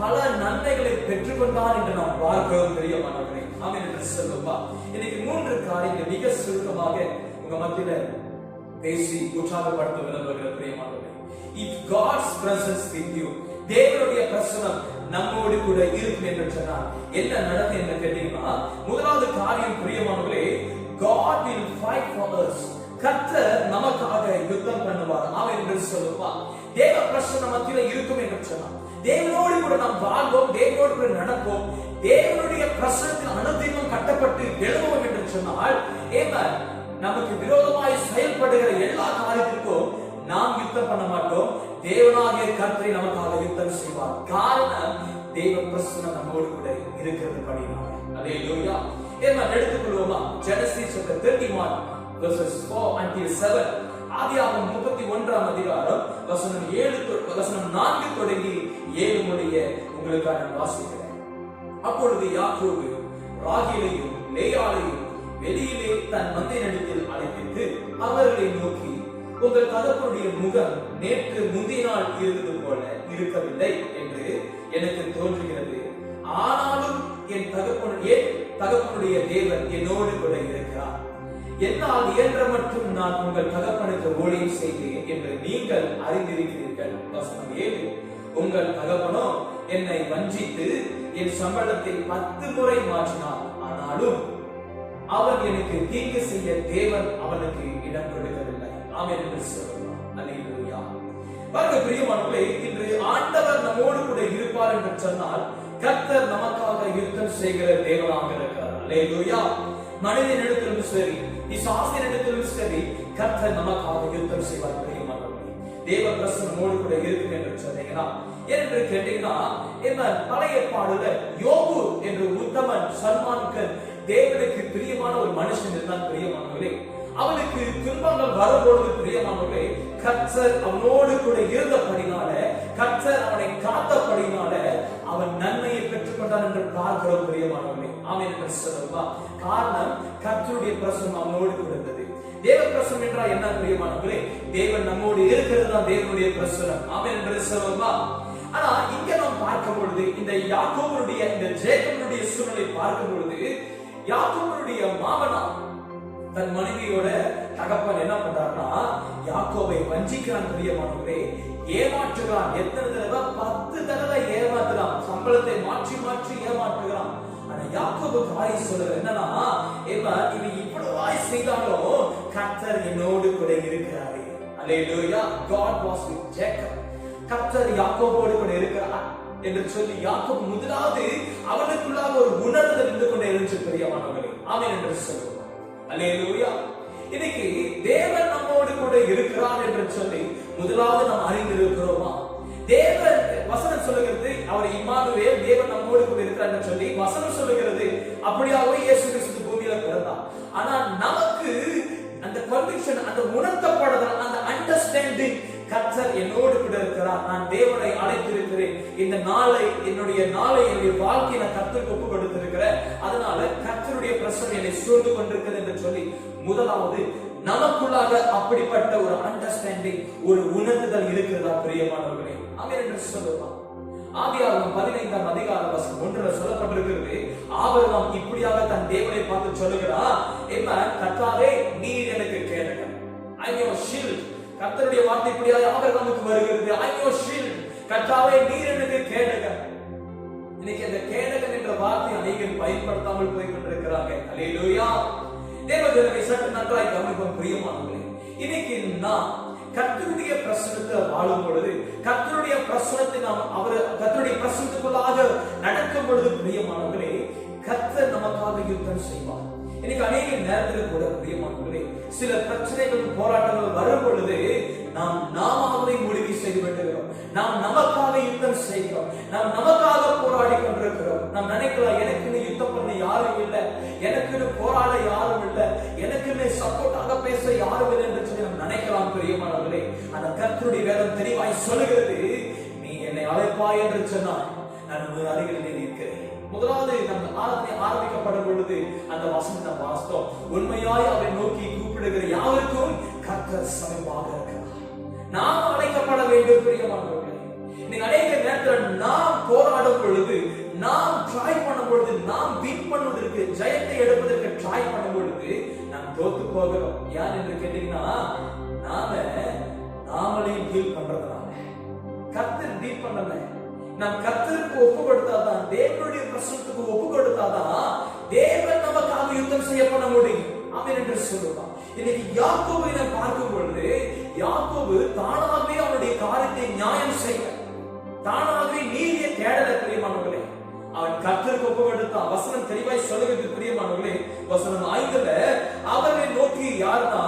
பல நன்மைகளை பெற்றுக்கொண்டார் என்று நாம் பார்க்கிறோம் பிரியமானவர்களே. ஆமென் என்று சொல்லுமா? இன்னைக்கு 3 காரியங்களை மிக சுருக்கமாக உங்க மத்தியில பேசி உற்சாகப்படுத்த விரும்புகிற பிரியமானவர்களே. If God's presence with you, தேவனுடைய பிரசன்னம் நம்மோடு கூட இருக்கும் என்று சொன்னால் என்ன நடக்கும் என்று கேட்டீங்கன்னா, முதலாவது காரியம் பிரியமானவர்களே, God will fight for us. கர்த்தர் நமக்காக யுத்தம் பண்ணுவார். ஆமென் என்று சொல்லுவா. தேவ பிரசன்னம் மத்தியில இருக்கும் என்று சொன்னால் தேவனோடு கூட நாம் வாழ்வோம், தேவனோடு கூட நடப்போம், தேவனுடைய பிரசன்னத்தில் அனுதினமும் கட்டப்பட்டு எழுவோம் என்று சொன்னால் நமக்கு விரோதமாய் செயல்படுகிற எல்லா காரியத்திற்கும் நாம் யுத்தம் பண்ண மாட்டோம். தேவனாகிய கர்த்தரை நமக்காக யுத்தம் செய்வார். காரணம், தேவ பிரசன்னம் நம்மோடு கூட இருக்கிறது படினால. அல்லேலூயா. எடுத்துக்கொள்வோமா? Genesis chapter 31 verses 4 until 7. ஆதியாகமம் 31ஆம் அதிகாரம் வசனம் 4 தொடங்கி 7 முடிய உங்களுக்காக நான் வாசிக்கிறேன். அப்பொழுது யாக்கோபு ராகேலையும் லேயாளையும் வெளியிலே தன் மந்தையினிடத்தில் அழைப்பித்து அவர்களை நோக்கி, உங்கள் தகப்பனுடைய முகம் நேற்று முந்திய நாள் இருந்தது போல இருக்கவில்லை என்று எனக்கு தோன்றுகிறது. ஆனாலும் என் தகப்பனுடைய தேவன் என்னோடு கூட இருக்கிறார். என்னால் இயன்ற மட்டும் நான் உங்கள் தகப்பனுக்கு ஊழியம் செய்தேன் என்று நீங்கள் அறிந்திருக்கிறீர்கள். வசனம் 7. உங்கள் தகப்பனோ என்னை வஞ்சித்து என் சம்பளத்தை 10 முறை மாற்றினார். ஆனாலும் அவன் எனக்கு தீங்கு செய்ய தேவன் அவனுக்கு இடம் கொடுக்கவில்லை. ஆமென் என்று சொல்லலாம். அல்லேலூயா. பாருங்க பிரியமானவர்களே, இன்று ஆண்டவர் நம்மோடு கூட இருப்பார் என்று சொன்னால் கர்த்தர் நமக்காக யுத்தம் செய்கிற தேவனாக இருக்கிறார். அல்லேலூயா. மனிதனிடத்திலும் சரி, பிசாசினிடத்திலும் சரி, கர்த்தர் நமக்காக யுத்தம் செய்வார் பிரியமானவர்களே. தேவ பிரசன்னம் நம்மோடு கூட இருக்கும் என்று சொன்னீங்கன்னா, என்று கேட்டீங்கன்னா, பழைய ஏற்பாடுல யோபு என்ற உத்தமன் சல்மான்கன் தேவனுக்கு பிரியமான ஒரு மனுஷன் இருந்தான் பிரியமானவர்களே. அவனுக்கு துன்பங்கள் வரும்பொழுது பிரியமானவர்களே, கர்த்தர் அவனோடு கூட இருந்தபடினால, கர்த்தர் அவனை காத்தபடினால அவன் நன்மையை பெற்றுக் கொண்டான் என்று பார்க்கிறோம் பிரியமானவர்களே. ஆமென் என்று சொல்லுவா. காரணம், கர்த்தருடைய பிரசன்னம் அவனோடு கூட இருந்தது. தேவ பிரசன்னம் என்றால் என்ன பிரியமானவர்களே? தேவன் நம்மோடு இருக்கிறது தான் தேவனுடைய பிரசன்னம். ஆமென் என்று சொல்லுவா. ஆனா இங்க நாம் பார்க்கும் பொழுது, இந்த யாக்கோபுடைய, இந்த ஜேக்கபுடைய சூழ்நிலை பார்க்கும் பொழுது, யாக்கோபுடைய மாமனார் தன் மனைவியோட தகப்பன் என்ன பண்றாருன்னா, யாக்கோபை வஞ்சிக்கிறான் பிரியமானவர்களே, ஏமாற்றுகிறான். எத்தனை தடவை? 10 தடவை ஏமாற்றுறான். சம்பளத்தை மாற்றி மாற்றி ஏமாற்றுகிறான். ஆனா யாக்கோபு காரியம் சொல்றது என்னன்னா, இவன் இவ்வளவாய் செய்தாலும் கர்த்தர் என்னோடு கூட இருக்கிறாரு. அல்லேலூயா. God was with Jacob. கர்த்தர் யாக்கோபோடு கூட இருக்கிறார் என்று சொல்லி யாக்கோபு முதலாவது அவனுக்குள்ளாக ஒரு உணர்தல் இருந்து கொண்டே இருந்துச்சு பிரியமானவர்களே. ஆமென் என்று சொல்லுவோம். அல்லேலூயா. இன்னைக்கு தேவன் நம்மோடு கூட இருக்கிறார் என்று சொல்லி முதலாவது நாம் அறிந்திருக்கிறோமா? தேவன் வசனம் சொல்லுகிறது, அவர் இம்மானுவேல், தேவன் நம்மோடு கூட இருக்கிறார் என்று சொல்லி வசனம் சொல்லுகிறது. அப்படியாகவே இயேசு கிறிஸ்து பூமியில பிறந்தார். ஆனா நமக்கு அந்த கன்விக்ஷன், அந்த உணர்த்தப்படுதல், அந்த அண்டர்ஸ்டாண்டிங், கர்த்தர் என்னோடு கூட இருக்கிறார், நான் தேவனை அழைத்திருக்கிறேன், இந்த நாளை என்னுடைய வாழ்க்கையை நான் கர்த்தருக்கு ஒப்பு கொடுத்திருக்கிறேன், அதனால கர்த்தருடைய பிரசன்னம் என்னை சூழ்ந்து கொண்டிருக்கிறது என்று சொல்லி முதலாவது நமக்குள்ளாக அப்படிப்பட்ட ஒரு அண்டர்ஸ்டாண்டிங், ஒரு உணர்வுதல் இருக்கிறதா பிரியமானவர்களே? ஆமென் என்று சொல்லலாம். ஆதியாகமம் 15ஆம் அதிகாரம் வசனம் 1 சொல்லப்பட்டிருக்கிறது, ஆபிரகாம் இப்படியாக தன் தேவனை பார்த்து சொல்லுகிறார், கர்த்தாவே நீர் எனக்கு கேடகம், ஐ அம் யுவர் ஷீல்ட். கர்த்தருடைய வார்த்தை இப்படியாக ஆபிரகாமுக்கு வருகிறது, ஐ அம் யுவர் ஷீல்ட், கர்த்தாவே நீர் எனக்கு கேடகம். இன்னைக்கு அந்த கேடகம் என்ற வார்த்தை அநேகர் பயன்படுத்தாமல் போய் கொண்டிருக்கிறாங்க. அல்லேலூயா. தேவஜனமே சற்று நன்றாய் கவனிப்போம் பிரியமானவர்களே. இன்னைக்கு நாம் கர்த்தருடைய பிரசன்னத்தில் வாழும் பொழுது, கர்த்தருடைய பிரசன்னத்தை கர்த்தருடைய பிரசன்னத்துக்குள்ளாக நடக்கும் பொழுது பிரியமானவர்களே, கர்த்தர் நமக்காக யுத்தம் செய்வார். இன்னைக்கு அநேக நேரத்தில் கூட பிரியமானவர்களே, சில பிரச்சனைகள் போராட்டங்கள் வரும் பொழுது நாம் நாமாகவே முடிவு செய்து விட்டுகிறோம். நாம் நமக்காக யுத்தம் செய்கிறோம், நாம் நமக்காக போராடி கொண்டிருக்கிறோம். நாம் நினைக்கலாம், எனக்குன்னு யுத்தம் பண்ண யாரும் இல்லை, எனக்குன்னு போராட யாரும் இல்லை, எனக்குன்னு சப்போர்ட்டாக பேச யாரும் இல்லை என்று சொல்லி நாம் நினைக்கலாம் பிரியமானவர்களே. அந்த கர்த்தருடைய வேதம் தெளிவாய் சொல்லுகிறது, நீ என்னை அழைப்பாய் என்று சொன்னாய், நான் உங்கள் அருகில் இருக்கிறேன். முதலாவது நம்ம ஆராதனை ஆரம்பிக்கப்படும் பொழுது அந்த வசனத்தை வாசித்தோம், உண்மையாய் அவரை நோக்கி கூப்பிடுகிற யாருக்கும் கர்த்தர் சமீபமாக இருக்கிறார். நாம் அழைக்கப்பட வேண்டும் பிரியமானவர்களே. நீங்க அநேக நேரத்தில் நாம் போராடும் பொழுது, நாம் ட்ரை பண்ணும் பொழுது, நாம் வின் பண்ணுவதற்கு, ஜெயத்தை எடுப்பதற்கு ட்ரை பண்ணும் பொழுது நாம் தோத்து போகிறோம். யார் என்று கேட்டீங்கன்னா, நாமளையும் டீல் பண்றதுனால. கர்த்தர் டீல் பண்ணல, நாம் கர்த்தருக்கு ஒப்பு கொடுத்தாதான், தேவனுடைய பிரசன்னத்துக்கு ஒப்பு கொடுத்தாதான் தேவன் நமக்காக யுத்தம் செய்யப்பட முடியும். ஆமென் என்று சொல்லுவான். இன்னைக்கு யாக்கோபை நாம் பார்க்கும் பொழுது, யாக்கோபு தானாகவே அவனுடைய காரியத்தை நியாயம் செய்ய, தானாகவே நீதியை தேடல பிரியமானவர்களே. அவன் கர்த்தருக்கு ஒப்பு கொடுத்தான். வசனம் தெளிவாய் சொல்லுகிறது பிரியமானவர்களே. வசனம் 5ல அவரை நோக்கி யாருன்னா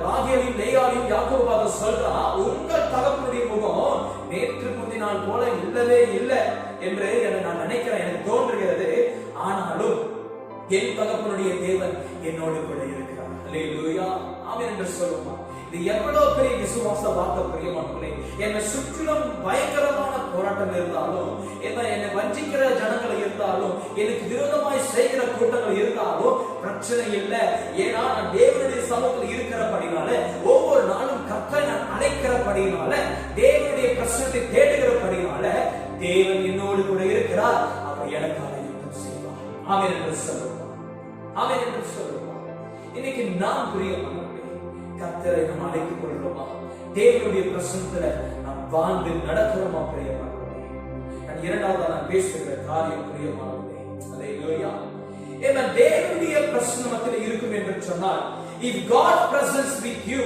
ராகேலையும் லேயாலையும் யாக்கோபு பார்த்து சொல்றான், உங்கள் தகப்பனுடைய முகம் நேற்று முந்தினால் போல இல்லவே இல்லை என்று நான் நினைக்கிறேன், எனக்கு தோன்றுகிறது. ஆனாலும் என் தகப்பனுடைய தேவன் என்னோடு கூட இருக்கிறார். அல்லேலூயா. ஆமென் என்று சொல்லுமா. இது எவ்வளவு பெரிய விசுவாச வார்த்தை பிரியமானவர்களே. என்னை சுற்றிலும் பயங்கரமான போராட்டம் இருந்தாலும், என்னை வஞ்சிக்கிற ஜனங்கள் இருந்தாலும், எனக்கு விரோதமாய் செய்கிற கூட்டங்கள் இருந்தாலும் பிரச்சனை இல்லை. ஏன்னா நான் தேவனுடைய சமூகத்தில் இருக்கிறபடினால, ஒவ்வொரு நாளும் கர்த்தரை நான் அழைக்கிறபடினால, தேவனுடைய பிரச்சனத்தை தேடுகிறபடினால தேவன் என்னோடு கூட இருக்கிறார். அவர் எனக்காக யுத்தம் செய்வார். ஆமென் என்று சொல்லுவார். ஆமென் என்று சொல்லுவார். இன்னைக்கு நாம் பிரியமானவர்களே, கர்த்தரை நாம் அழைத்துக் கொள்கிறோமா? தேவனுடைய பிரசன்னத்துல நாம் வாழ்ந்து நடக்கிறோமா பிரியமானவர்களே? நான் இரண்டாவதா நான் பேசுகிற காரியம் பிரியமானவர்களே, அல்லேலூயா. ஏன்னா தேவனுடைய பிரசன்னத்தில் இருக்கும் என்று சொன்னால், if God presence with you,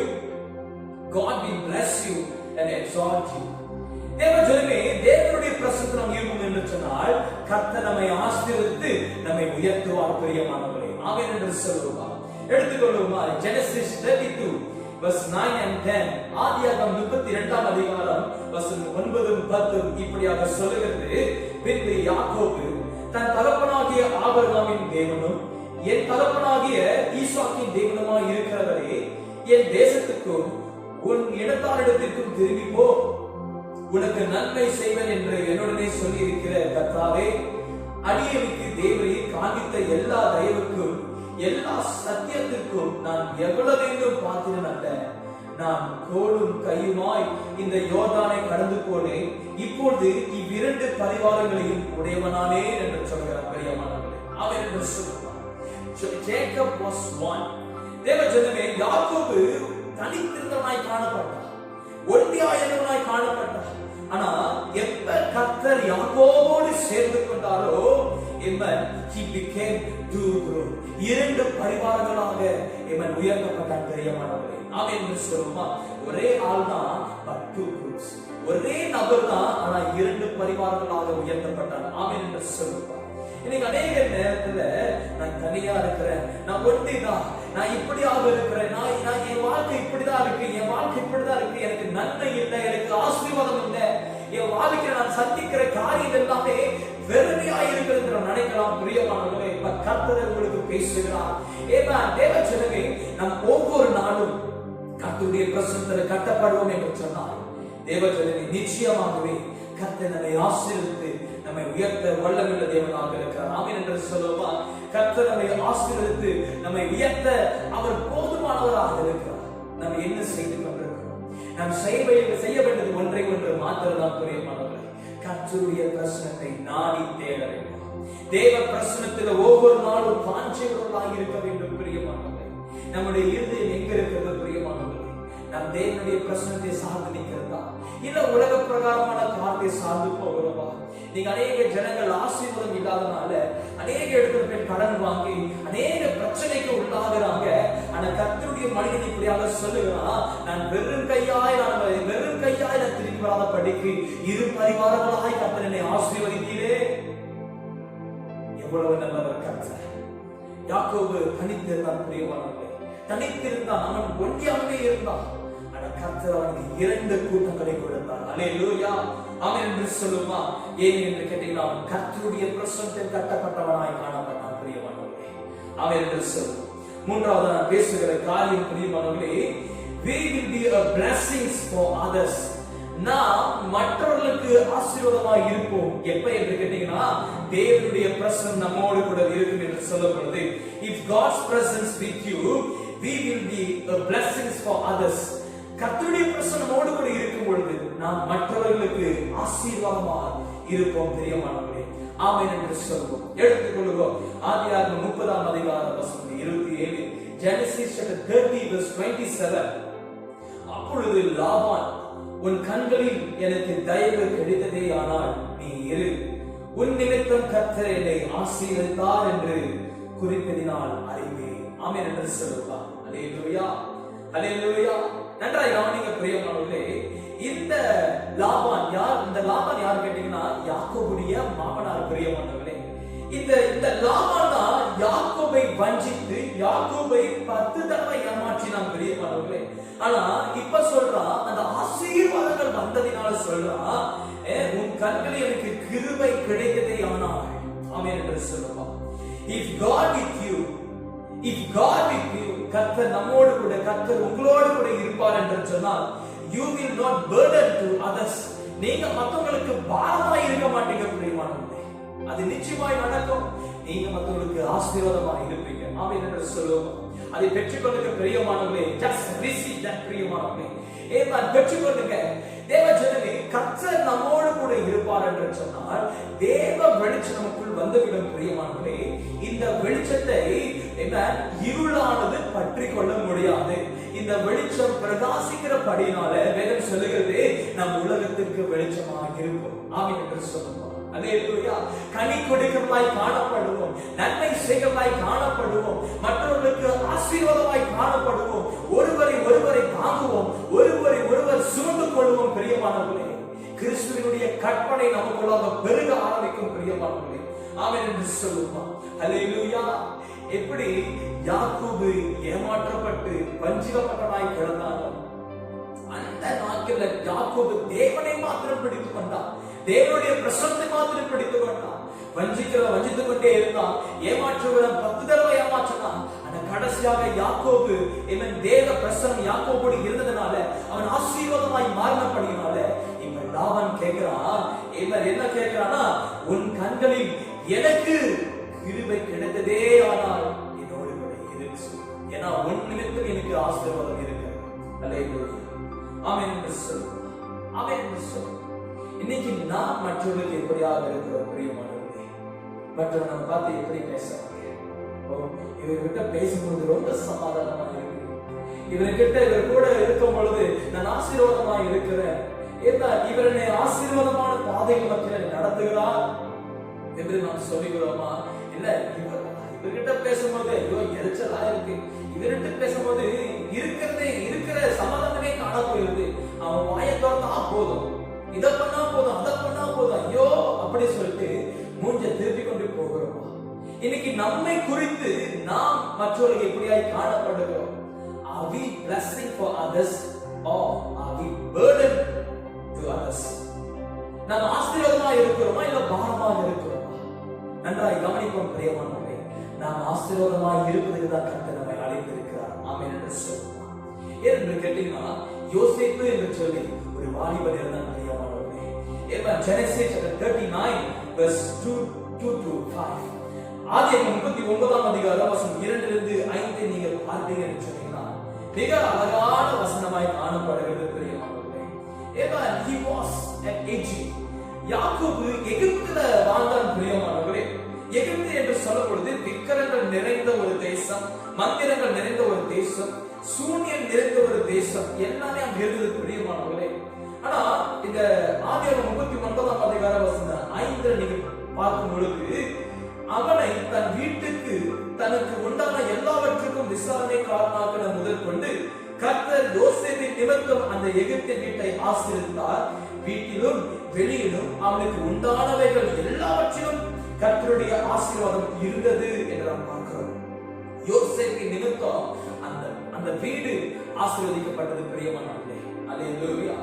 God will bless you and exalt you. தேவஜனமே, தேவனுடைய பிரசன்னத்தில் நாம் இருக்கும் என்று சொன்னால் கர்த்தர் நம்மை ஆசீர்வதித்து நம்மை உயர்த்துவார் பிரியமானவர்களே. ஆமென் என்று சொல்லுவார். எடுத்துக்கொள்ளுமா Genesis 32 verse 9 and 10. ஆதியாகமம் 32ஆம் அதிகாரம் வசனம் 9 10 இப்படியாக சொல்லுகிறது, பின்பு யாக்கோபு தன் தகப்பனாகிய ஆபிரகாமின் தேவனும் என் தகப்பனாகிய ஈசாக்கின் தேவனுமாய் இருக்கிறவரே, என் தேசத்துக்கும் உன் இடத்தாரிடத்திற்கும் திரும்பி போ, உனக்கு நன்மை செய்வேன் என்று என்னுடனே சொல்லி இருக்கிற கர்த்தாவே, அடியேனுக்கு தேவரீ காண்பித்த எல்லா தயவுக்கும் எல்லா சத்தியத்திற்கும் நான் எவ்வளவு பாத்திரன் அல்ல. நான் கோலும் கையுமாய் இந்த யோர்தானை கடந்து போனேன், இப்பொழுது இவ்விரண்டு பரிவாரங்களையும் உடையவனானே என்று சொல்கிறார் பிரியமானவர்களே. அவர் என்று சொல்லுவார். Jacob was one. தேவஜனமே, யாக்கோபு தனித்திருந்தவனாய் காணப்பட்டார், ஒன்றியாயவனாய் காணப்பட்டார். ஆனா எப்ப கர்த்தர் யாக்கோபோடு சேர்ந்து கொண்டாரோ, he became two groups. இரண்டு பரிவாரங்களாக உயர்த்தப்பட்டார் பிரியமானவர்களே. ஆமென் என்று சொல்லுமா. ஒரே ஆள் தான், but two groups. ஒரே நபர் தான், ஆனா இரண்டு பரிவாரங்களாக உயர்த்தப்பட்டார். ஆமென் என்று சொல்லுமா. இன்னைக்கு அநேக நேரத்துல நான் தனியா இருக்கிறேன், நான் ஒண்டிதான், நான் இப்படியாக இருக்கிறேன், நான் என் வாழ்க்கை இப்படிதான் இருக்கு, என் வாழ்க்கை இப்படிதான் இருக்கு, எனக்கு நன்மை இல்லை, எனக்கு ஆசீர்வாதம் இல்லை, என் வாழ்க்கையில நான் சந்திக்கிற காரியம் எல்லாமே வெறுமையா இருக்கிறது நினைக்கலாம் பிரியமானவர்களே. கர்த்தர் உங்களுக்கு பேசுகிறார். ஏன்னா தேவஜனமே, நம் ஒவ்வொரு கர்த்தருடைய பிரசன்னத்தில் கட்டப்படுவோம் என்று சொன்னார். தேவஜனமே, நிச்சயமாகவே கர்த்தர் நம்மை ஆசீர்வதித்து நம்மை உயர்த்த வல்லமையுள்ள தேவனாக இருக்கிறார். ஆமென் என்று சொல்லுவா. கர்த்தர் நம்மை ஆசீர்வதித்து நம்மை உயர்த்த அவர் போதுமானவராக இருக்கிறார். நாம் என்ன செய்து கொண்டிருக்கிறோம்? நாம் செய்ய வேண்டியது ஒன்றை ஒன்று மாத்திரம்தான் பிரியமானவர்களே. கர்த்தருடைய பிரசன்னத்தை நாடி தேட வேண்டும். தேவ பிரசன்னத்தில் ஒவ்வொரு நாளும் வாஞ்சையுள்ளவர்களாக இருக்க வேண்டும் பிரியமானவர்களே. நம்முடைய இருதயம் எங்க இருக்கிறது பிரியமானவர்களே? நம் தேவனுடைய பிரசன்னத்தை சார்ந்து நிற்கிறதா, இல்ல உலக பிரகாரமான காரியத்தை சார்ந்து போகிறோமா? நீங்க அநேக ஜனங்கள் ஆசீர்வாதம் இல்லாதனால அநேக இடத்துல போய் கடன் வாங்கி அநேக பிரச்சனைக்கு உள்ளாகிறாங்க. ஆனா கர்த்தருடைய மனிதன் இப்படியாக சொல்லுகிறான், நான் வெறும் கையாய் நான் திரும்பி வராத படிக்கு இரு பரிவாரங்களாய் கர்த்தர் என்னை ஆசீர்வதித்தீரே. எவ்வளவு நல்லவர் கர்த்தர். யாக்கோபு தனித்திருந்தான் பிரியமானவர்களே. தனித்திருந்தான், அவன் ஒன்றியாகவே இருந்தான். ஆனா கர்த்தர் அவனுக்கு 2 கூட்டங்களை கொடுத்தார். அல்லேலூயா, ஆமென் என்று சொல்லுமா. ஏன் என்று கேட்டீங்கன்னா, அவன் கர்த்தருடைய பிரசன்னத்தில் கட்டப்பட்டவனாய் காணப்பட்டான் பிரியமானவர்களே. ஆமென் என்று சொல்லும். மூன்றாவது நான் பேசுகிற காரியம் பிரியமானவர்களே, we will be a blessings for others. நாம் மற்றவர்களுக்கு ஆசீர்வாதமாய் இருப்போம். எப்ப என்று கேட்டீங்கன்னா, தேவனுடைய பிரசன்னம் நம்மோடு கூட இருக்கும் என்று சொல்லப்படுது. If God's presence with you, we will be a blessings for others. கர்த்தருடைய பிரசன்னம் நம்மோடு கூட இருக்கும் பொழுது நாம் மற்றவர்களுக்கு ஆசீர்வாதமாக இருப்போம் பிரியமானவர்களே. ஆமென் என்று சொல்வோம். எடுத்துக்கொள்ளுவோம். ஆதியாகமம் 30ஆம் அதிகாரம் வசனம் 27. Genesis chapter 30 verse 27. அப்பொழுது லாபான், உன் கண்களில் எனக்கு தயவு கிடைத்ததே, ஆனால் நீ இரு, உன் நிமித்தம் கர்த்தர் என்னை ஆசீர்வதித்தார் என்று குறிப்பதினால் அறிவேன். ஆமென் என்று சொல்லுவார். அல்லேலூயா, அல்லேலூயா. நன்றாய் கவனிங்க பிரியமானவர்களே. இந்த லாபான் யார்? இந்த லாபான் யார் கேட்டீங்கன்னா, யாக்கோபுடைய மாமனார் பிரியமானவர்களே. இந்த லாபான் தான் யாக்கோபை வஞ்சித்து யாக்கோபை 10 தடவை ஏமாற்றினான் பிரியமானவர்களே. ஆனா இப்ப சொல்றான், அந்த ஆசீர்வாதங்கள் வந்ததினால சொல்றான், உன் கண்களில் எனக்கு கிருபை கிடைத்ததே ஆனால். ஆமென் என்று சொல்லுவான். If God with you, கர்த்தர் நம்மோடு கூட, கர்த்தர் உங்களோடு கூட இருப்பார் என்று சொன்னால், you will not burden to others. நீங்க மற்றவங்களுக்கு பாரமாய் இருக்க மாட்டீங்க பிரியமானவர்களே. அது நிச்சயமாய் நடக்கும். நீங்க மற்றவங்களுக்கு ஆசீர்வாதமாக இருப்பீங்க. ஆமென் என்று சொல்லுவோம். அதை பெற்றுக்கொள்ளுங்க பிரியமானவர்களே. just receive that பிரியமானவர்களே. ஏமா பெற்றுக்கொள்ளுங்க. தேவ ஜனமே, கர்த்தர் நம்மோடு கூட இருப்பார் என்று சொன்னால் தேவ வெளிச்சம் நமக்குள் வந்துவிடும் பிரியமானவர்களே. இந்த வெளிச்சத்தை இருளானது பற்றி கொள்ள முடியாது. இந்த வெளிச்சம் பிரகாசிக்கிறபடினால வேதம் சொல்லுகிறது, நம் உலகத்திற்கு வெளிச்சமாக இருப்போம். ஆமென் என்று சொல்லுவோம். அல்லேலூயா. கனி கொடுக்கிறதாய் காணப்படுவோம், நன்மை செய்கிறதாய் காணப்படுவோம், மற்றவர்களுக்கு ஆசீர்வாதமாய் காணப்படுவோம், ஒருவரை தாங்குவோம், ஒருவர் சுமந்து கொள்வோம் பிரியமானவர்களே. கிறிஸ்துவினுடைய கற்பனை நமக்குள்ளாக பெருக ஆரம்பிக்கும் பிரியமானவர்களே. ஆமென் என்று சொல்லுவோம். அல்லேலூயா. எப்படி யாக்கோபு ஏமாற்றப்பட்டு வஞ்சிக்கப்பட்டனாய் கிடந்தாலும், அந்த நாட்கள்ல யாக்கோபு தேவனை மாத்திரம் பிடித்துக் கொண்டான், தேவனுடைய பிரசன்னத்தை மாத்திரம் பிடித்துக் கொண்டான். வஞ்சித்துக் கொண்டே இருந்தான், ஏமாற்றுகிறவன் 10 தடவை ஏமாற்றினான். ஆனா கடைசியாக யாக்கோபு தேவ பிரசன்னம் யாக்கோபோடு இருந்ததுனால அவன் ஆசீர்வாதமாய் மாறினபடியினால இப்ப லாபான் கேட்கிறான், என்ன கேட்கிறானா, உன் கண்களில் எனக்கு கிருபை கிடைத்ததே ஆனால் என்னோடு கூட இருக்கு, ஏன்னா உன் நிமித்தம் எனக்கு ஆசீர்வாதம் இருக்கு. அல்லேலூயா. ஆமென் என்று சொல்லு. ஆமென் என்று சொல்லு. இன்னைக்கு நான் மற்றவர்களுக்கு எப்படியாக இருக்கிற பிரியமானவர்களே, மற்றவங்க நம்ம பார்த்து எப்படி பேசுறாங்க, இவர்கிட்ட பேசும்போது ரொம்ப சமாதானமா இருக்கு, இவர் கூட இருக்கும் பொழுது நான் ஆசீர்வாதமா இருக்கிறேன், இவர் என்னை ஆசீர்வாதமான பாதைகள் மக்கள் நடத்துகிறார் என்று நாம் சொல்லுகிறோமா? இல்ல, இவர்கிட்ட பேசும்போது ஐயோ எரிச்சலா இருக்கு, இவர்கிட்ட பேசும்போது இருக்கிற சமாதானமே காண போயிருது, அவன் வாயை திறந்தா போதும், இதை பண்ணா போதும், அதை பண்ணா போதும், ஐயோ அப்படி சொல்லிட்டு மூஞ்ச திருப்பி கொண்டு போகிறோமா? இன்னைக்கு நம்மை குறித்து நாம் மற்றவர்கள் எப்படியாய் காணப்படுகிறோம்? Are we blessing for others or are we burden to others? நாம் ஆசீர்வாதமா இருக்கிறோமா இல்ல பாரமாக இருக்கிறோமா? நன்றாய் கவனிப்போம் பிரியமானவர்களே. நாம் ஆசீர்வாதமாக இருப்பதற்கு தான் கர்த்தர் நம்மை அழைத்திருக்கிறார். ஆமென் என்று சொல்லுவோம். ஏன்னு கேட்டீங்கன்னா யோசேப்பு என்று சொல்லி ஒரு வாலிபர் இருந்தான் பிரியமானவர்களே. Genesis chapter 39 verse 2 to 5. ஆதியாகமம் 39ஆம் அதிகாரம் வசனம் 2 இலிருந்து 5 நீங்க பார்த்தீங்கன்னு சொன்னீங்கன்னா மிக அழகான வசனமாய் காணப்படுகிறது பிரியமானவர்களே. he was at Egypt. யாக்கோபு எகிப்தில வாழ்ந்தான் பிரியமானவர்களே. எகிப்து என்று சொல்லப்படுது விக்கிரங்கள் நிறைந்த ஒரு தேசம், மந்திரங்கள் நிறைந்த ஒரு தேசம், சூனியம் நிறைந்த ஒரு தேசம், எல்லாமே அங்க இருந்தது பிரியமானவர்களே. ஆனா இந்த ஆதியாகமம் 39ஆம் அதிகாரம் வசனம் 5 நீங்க பார்க்கும் பொழுது அவனை தன் வீட்டுக்கு தனக்கு உண்டான எல்லாவற்றுக்கும் விசாரணைக்காரனாக முதல் கொண்டு கர்த்தர் யோசேப்பின் நிமித்தம் அந்த எகிப்தின் வீட்டை ஆசீர்வதித்தார். வீட்டிலும் வெளியிலும் அவனுக்கு உண்டானவைகள் எல்லாவற்றிலும் கர்த்தருடைய ஆசீர்வாதம் இருந்தது என்று நாம் பார்க்கிறோம். யோசேப்பின் நிமித்தம் அந்த வீடு ஆசீர்வதிக்கப்பட்டது பிரியமானவர்களே. அல்லேலூயா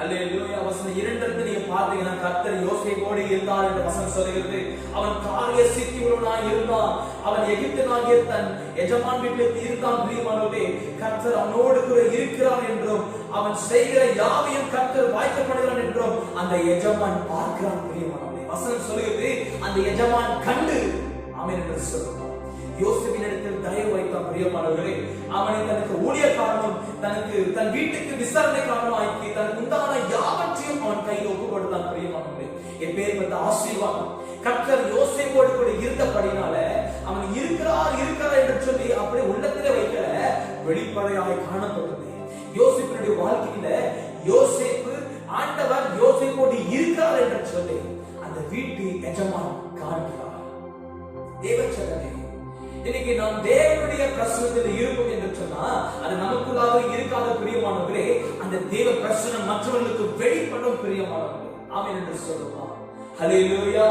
அல்லேலூயா. வசனம் 2 நீங்க பார்த்தீங்கன்னா கர்த்தர் யோசேப்போடு இருந்தார் என்று வசனம் சொல்கிறது. அவன் காரிய சித்தியுள்ளவனாய் இருந்தான். அவன் எகிப்தியனாகிய தன் எஜமான் வீட்டில் இருந்தான் பிரியமானவர்களே. கர்த்தர் அவனோடு கூட இருக்கிறார் என்றும் அவன் செய்கிற யாவையும் கர்த்தர் வாய்க்கப்படுகிறான் என்றும் அந்த எஜமான் பார்க்கிறான் பிரியமானவர்களே. வசனம் சொல்கிறது அந்த எஜமான் கண்டு ஆமென் என்று சொல்லுவான். யோசேப்பின் இடத்தில் தயவு வைத்தான் பிரியமானவர்களே. அவனை தனக்கு ஊழியக்காரனும் தனக்கு தன் வீட்டுக்கு விசாரணை காரணமாக்கி தனக்கு உண்டான யாவற்றையும் அவன் கையில் ஒப்புக்கொடுத்தான் பிரியமானவர்களே. எப்பேற்பட்ட ஆசீர்வாதம் கர்த்தர் யோசேப்போடு கூட இருந்தபடினால அவன் இருக்கிறார் என்று சொல்லி அப்படியே உள்ளத்திலே வைக்கிற வெளிப்படையாக காணப்பட்டது. யோசேப்பினுடைய வாழ்க்கையில யோசேப்பு ஆண்டவர் யோசேப்போடு இருக்கிறார் என்று சொல்லி அந்த வீட்டு எஜமான் காண்கிறார். தேவச்சகனே, இன்னைக்கு நாம் தேவனுடைய பிரசன்னத்தில் இருப்போம் என்று சொன்னா அது நமக்குள்ளாக இருக்காத பிரியமானவர்களே. அந்த தேவ பிரசன்னம் மற்றவர்களுக்கு வெளிப்படும் பிரியமானவர்களே. ஆமென் என்று சொல்லுவான். ஹல்லேலூயா.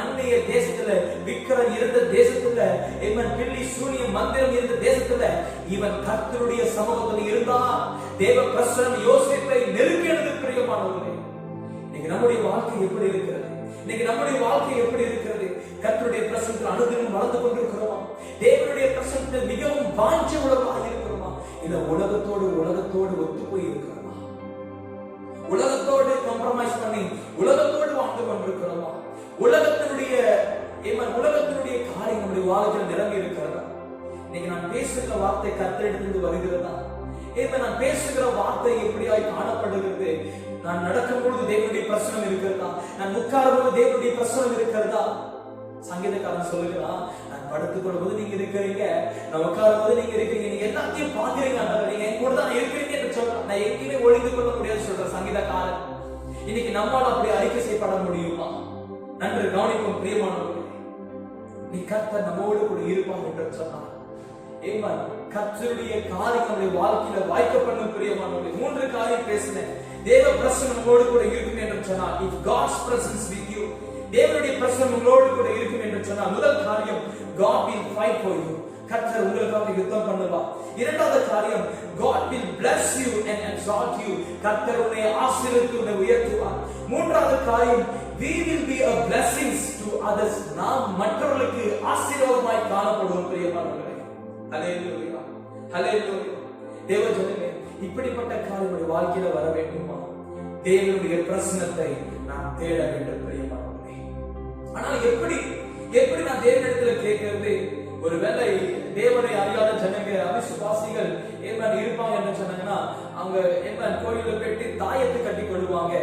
அன்னைய தேசத்துல விக்கிரம் இருந்த தேசத்துல பில்லி சூனியம் மந்திரம் இருந்த தேசத்துல இவன் கர்த்தருடைய சமூகத்தில் இருந்தா தேவ பிரசன்னம் யோசேப்பை நெருங்கியது பிரியமானவர்களே. இன்னைக்கு நம்முடைய வாழ்க்கை எப்படி இருக்கிறது? இன்னைக்கு நம்முடைய வாழ்க்கை எப்படி இருக்கிறது? கர்த்தருடைய பிரசன்னத்தில் அனுதினம் வளர்ந்து கொண்டிருக்கிறோமா? தேவனுடைய பிரசன்னத்தில் மிகவும் வாஞ்சை உள்ளவர்களாக இருக்கிறோமா? இந்த உலகத்தோடு ஒத்து போய் இருக்கிறோமா? உலகத்தோடு காம்ப்ரமைஸ் பண்ணி உலகத்தோடு வாழ்ந்து கொண்டிருக்கிறோமா? உலகத்தினுடைய காரியம் நம்முடைய வாழ்க்கையில் நிரம்பி இருக்கிறதா? இன்னைக்கு நான் பேசுகிற வார்த்தை கர்த்தரிடத்திலிருந்து வருகிறதா? நான் பேசுகிற வார்த்தை எப்படியாய் காணப்படுகிறது? நான் நடக்கும் பொழுது தேவனுடைய பிரசனம் இருக்கிறதா? நான் உட்காரும் போது தேவனுடைய பிரசனம் இருக்கிறதா? சங்கீதக்காரன் சொல்லுகிறான், நான் படுத்துக் கொள்ளும்போது நீங்க இருக்கிறீங்க, நான் உட்காரும் போது நீங்க இருக்கீங்க, நீங்க எல்லாத்தையும் பாக்குறீங்க, நீங்க என் கூட தான் இருக்கிறீங்க என்று சொல்றேன். நான் எங்கேயுமே ஒழிந்து கொள்ள முடியாது சொல்ற சங்கீதக்காரன். இன்னைக்கு நம்மால் அப்படி அறிக்கை செய்யப்பட முடியுமா? நன்று கவனிக்கும் பிரியமானவர்களே. நீ கர்த்தர் நம்மோடு கூட இருப்பார் என்று சொன்னார். கர்த்தருடைய காரியம் நம்முடைய வாழ்க்கையில வாய்க்கப்படும் பிரியமானவர்களே. 3 காரியம் பேசினேன். தேவ பிரசன்னம் நம்மோடு கூட இருக்கும் என்று சொன்னார். If God's presence with you, தேவனுடைய பிரசன்னம் உங்களோடு கூட இருக்கும் என்று சொன்னால் முதல் காரியம் God will fight for you. கர்த்தர் உங்களுக்காக யுத்தம் பண்ணுவார். இரண்டாவது காரியம் God will bless you and exalt you. கர்த்தர் உன்னை ஆசீர்வதித்து உன்னை உயர்த்துவார். மூன்றாவது காரியம் we will be a blessings to others. நாம் மற்றவர்களுக்கு ஆசீர்வாதமாய் காணப்படுவோம் பிரியமானவர்களே. ஹல்லேலூயா ஹல்லேலூயா. தேவஜனமே, இப்படிப்பட்ட காரியங்களுடைய வாழ்க்கையில வர வேண்டுமா? தேவனுடைய பிரசன்னத்தை நாம் தேட வேண்டும் பிரியமானவர்களே. ஆனால் எப்படி நான் தேவனிடத்துல கேட்கிறது? ஒருவேளை தேவனை அறியாத ஜனங்க அவிசுவாசிகள் இருப்பாங்க என்ன சொன்னாங்கன்னா, அவங்க கோயில போயிட்டு தாயத்தை கட்டி கொள்வாங்க.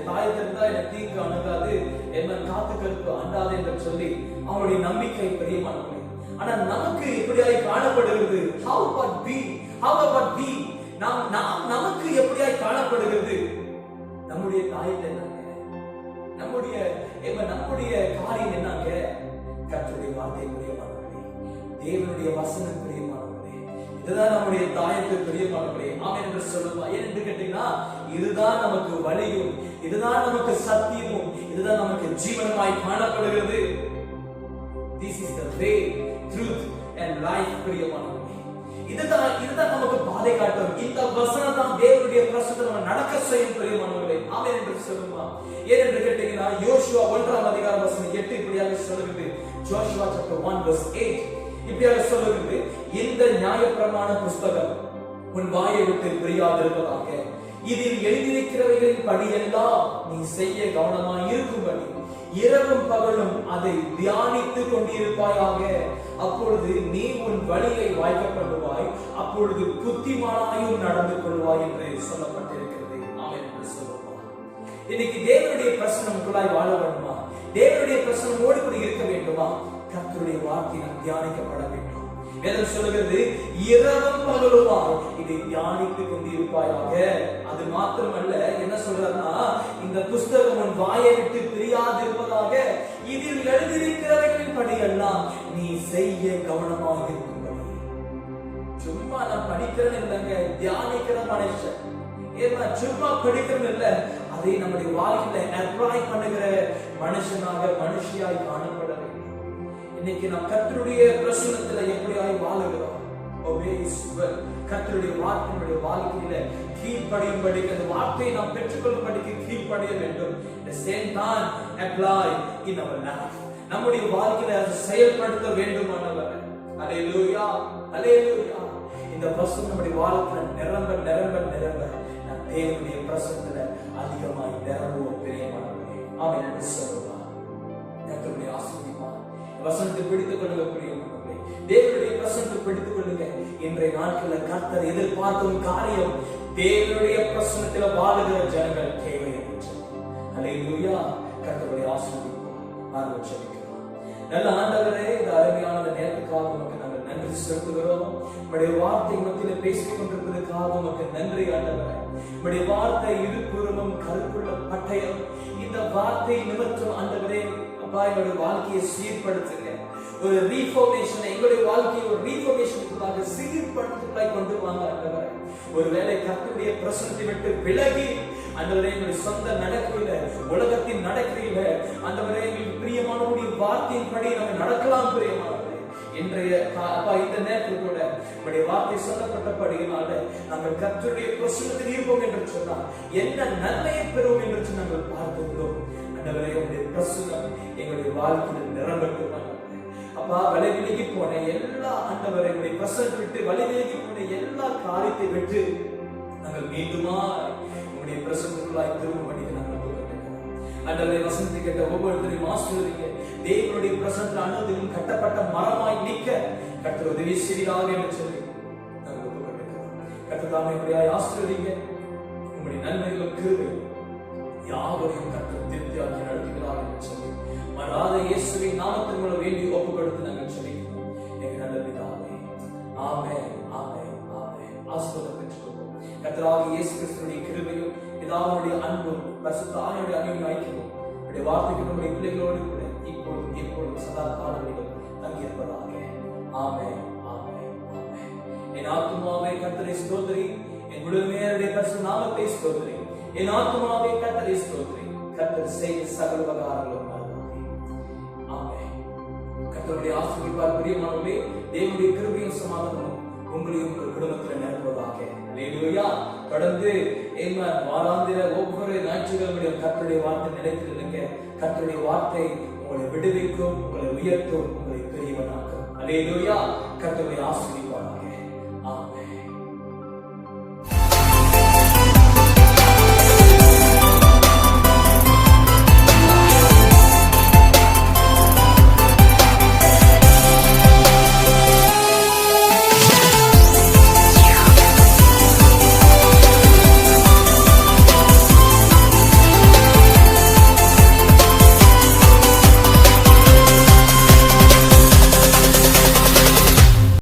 தாயத்தை இருந்தா எனக்கு தீங்கு அணுகாது, காத்து கருப்பு அண்டாது என்று சொல்லி அவங்களுடைய நம்பிக்கை பிரியமானவர்களே. ஆனா நமக்கு எப்படியாய் காணப்படுகிறது? How about we? நமக்கு எப்படியாய் காணப்படுகிறது? நம்முடைய தாயத்தை என்னங்க? நம்முடைய காரியம் என்னங்க? கர்த்தருடைய வார்த்தை பிரியமானவர்களே, தேவனுடைய வசனம் பிரியமானவர்களே, இதுதான் நம்முடைய தாயத்தை பிரியமானவர்களே. ஆமென் என்று சொல்லுவா. ஏன் என்று கேட்டீங்கன்னா, இதுதான் நமக்கு வழியும், இதுதான் நமக்கு சத்தியமும், இதுதான் நமக்கு ஜீவனமாய் காணப்படுகிறது. This is the way, truth and life பிரியமானவர்களே. இதுதான் நமக்கு பாதை காட்டும். இந்த வசனம் தான் தேவனுடைய பிரசன்னத்தை நம்ம நடக்க செய்யும் பிரியமானவர்களே. ஆமென் என்று சொல்லுமா. ஏன் என்று கேட்டீங்கன்னா, யோசுவா 1ஆம் அதிகாரம் வசனம் 8 இப்படியாக சொல்லுகிறது. Joshua chapter 1 verse 8 இப்படியாக சொல்லுகிறது. இந்த நியாயப்பிரமாண புத்தகம் உன் வாயை விட்டு பிரியாதிருப்பதாக. இதில் எழுதியிருக்கிறவைகளின் படியெல்லாம் நீ செய்ய கவனமாய் இருக்கும்படி இரவும் பகலும் அதை தியானித்துக் கொண்டிருப்பாயாக. அப்பொழுது நீ உன் வழியை வாய்க்கப்படுவாய், அப்பொழுது புத்திமானாயும் நடந்து கொள்வாய் என்று சொல்லப்பட்டிருக்கிறது. ஆமென் என்று சொல்லுவார். இன்னைக்கு தேவனுடைய பிரசன்னமுக்குள்ளாய் வாழ வேண்டுமா? தேவனுடைய பிரசன்னமோடு கூட இருக்க வேண்டுமா? கர்த்தருடைய வார்த்தை நாம் தியானிக்கப்பட வேண்டும். வேதம் சொல்லுகிறது, இரவும் பகலுமாய் இதை தியானித்துக் கொண்டிருப்பாயாக. அது மாத்திரமல்ல, என்ன சொல்றதுன்னா, இந்த புஸ்தகம் உன் வாயை விட்டு பிரியாதிருப்பதாக, இதில் எழுதியிருக்கிறவைகளின் படியெல்லாம் நீ செய்ய கவனமாக இருக்கும்படி. சும்மா நான் படிக்கிறேன் இல்லைங்க, தியானிக்கிற மனுஷன். ஏன்னா சும்மா படிக்கிறது இல்ல, அதை நம்முடைய வாழ்க்கையில அப்ளை பண்ணுகிற மனுஷனாக, மனுஷியாய் காணப்பட வேண்டும். இன்னைக்கு நாம் கர்த்தருடைய பிரசன்னத்துல எப்படியாய் வாழுகிறோம்? கர்த்தருடைய வார்த்தையினுடைய வாழ்க்கையில கீழ்ப்படியும்படி, அந்த வார்த்தையை நாம் பெற்றுக்கொள்ளும்படிக்கு கீழ்ப்படிய வேண்டும். நம்முடைய வாழ்க்கையில அதை செயல்படுத்த வேண்டுமானவர். அல்லேலூயா, அல்லேலூயா. இந்த பிரசன்னம் நம்முடைய வாழ்க்கையில நிரம்ப நிரம்ப நிரம்ப நாம் தேவனுடைய பிரசன்னத்துல அதிகமாய் நிரம்புவோம். பிரியமானவரே, ஆமென் என்று சொல்லுவார். கர்த்தருடைய ஆசீர்வாதம் வசனத்தை பிடித்துக் கொள்ளுங்க. பிரியமானவரே, தேவனுடைய பிரசன்னத்தை பிடித்துக் கொள்ளுங்க. இன்றைய நாட்களில் கர்த்தர் எதிர்பார்க்கும் காரியம் தேவனுடைய பிரசன்னத்தில் வாழுகிற ஜனங்கள் தேவை என்று. அல்லேலூயா. கர்த்தருடைய ஆசீர்வாதம் ஆரம்பிச்சிருக்கிறோம். நல்ல ஆண்டவரே, இந்த அருமையான நேரத்துக்காக உமக்கு நாங்கள் நன்றி செலுத்துகிறோம். உம்முடைய வார்த்தை மத்தியில பேசிக் கொண்டிருப்பதற்காக உமக்கு நன்றி ஆண்டவரே. உம்முடைய வார்த்தை இருபுறமும் கருப்புள்ள பட்டயம். இந்த வார்த்தை நிமித்தம் ஆண்டவரே அப்பா எங்களுடைய வாழ்க்கையை சீர்படுத்துங்க. ஒரு ரீஃபார்மேஷன், எங்களுடைய வாழ்க்கையை ஒரு ரீஃபார்மேஷனுக்குள்ளாக சீர்படுத்துவதாய் கொண்டு வாங்க ஆண்டவரே. ஒருவேளை கர்த்தருடைய பிரசன்னத்தை விட்டு விலகி ஆண்டவரே எங்களுடைய சொந்த நடக்கையில, உலகத்தின் நடக்கையில ஆண்டவரே எங்களுக்கு பிரியமானவருடைய வார்த்தையின்படி நம்ம நடக்கலாம். பிரியமானவரே, இன்றைய அப்பா இந்த நேரத்தில் கூட உங்களுடைய வார்த்தை சொல்லப்பட்டபடியினால நாங்கள் கர்த்தருடைய பிரசன்னத்தில் இருப்போம் என்று சொன்னால் என்ன நன்மையை பெறுவோம் என்று நாங்கள் பார்க்கிறோம். ஆண்டவரே, உங்களுடைய பிரசன்னம் எங்களுடைய வாழ்க்கையில் நிரம்பட்டும். அப்பா, வழி விலகி போன எல்லா ஆண்டவரை பிரசன்னத்தை விட்டு வழி விலகி போன எல்லா காரியத்தை விட்டு நாங்கள் மீண்டுமா உங்களுடைய பிரசன்னத்துக்குள்ளாய் திரும்படி நாங்கள் ஆண்டவரை வசனத்தை கேட்ட ஒவ்வொருத்தரையும் ஆசீர்வதிங்க. தேவனுடைய பிரசன்னத்தில் அனுதினம் கட்டப்பட்ட மரமாய் நிற்க கர்த்தர் உதவி செய்வீராக என்று சொல்லி நாங்கள் ஒப்புக்கொண்டிருக்கிறோம். கர்த்தர் தாமே இப்படியாய் ஆசீர்வதிங்க. உங்களுடைய நன்மைகளும் கிருபையும் யாவரையும் கர்த்தர் திருப்தியாக்கி நடத்துகிறார் என்று சொல்லி மறாத இயேசுவின் நாமத்தில் மூலம் வேண்டி ஒப்பு கொடுத்து நாங்கள் சொல்லிக்கிறோம். எங்கள் நல்ல பிதாவே, ஆமென், ஆமென், ஆமென். ஆசீர்வாதம் பெற்றுக்கொள்வோம். கர்த்தராகிய இயேசு கிறிஸ்துவின் கிருபையும் பிதாவுடைய அன்பும் பரிசுத்த ஆவியுடைய அன்பும் ஐக்கியமும் உடைய வார்த்தைக்கு நம்முடைய பிள்ளைகளோடு கூட இப்பொழுதும் எப்பொழுதும் சதா காலங்களிலும் தங்கியிருப்பதாக. ஆமென், ஆமென், ஆமென். என் ஆத்துமாவே கர்த்தரை ஸ்தோத்திரி, என் முழுமையுடைய பரிசுத்த நாமத்தை ஸ்தோத்திரி. என் ஆத்துமாவே கர்த்தரை ஸ்தோத்திரி, கர்த்தர் செய்த சகல உபகாரங்களும் கர்த்தருடைய ஆசீர்வாதம். பிரியமானவர்களே, தேவனுடைய கிருபையும் சமாதானமும் உங்களையும் உங்கள் குடும்பத்தில் நிரப்புவதாக. அல்லேலூயா. தொடர்ந்து வாராந்திர ஒவ்வொரு ஞாயிற்றுக்கிழமையும் கர்த்தருடைய வார்த்தை நிலைத்திருங்க. கர்த்தருடைய வார்த்தை உங்களை விடுவிக்கும், உங்களை உயர்த்தும், உங்களை பெரியவனாக்கும். அல்லேலூயா. கர்த்தருடைய ஆசீர்வாதம்.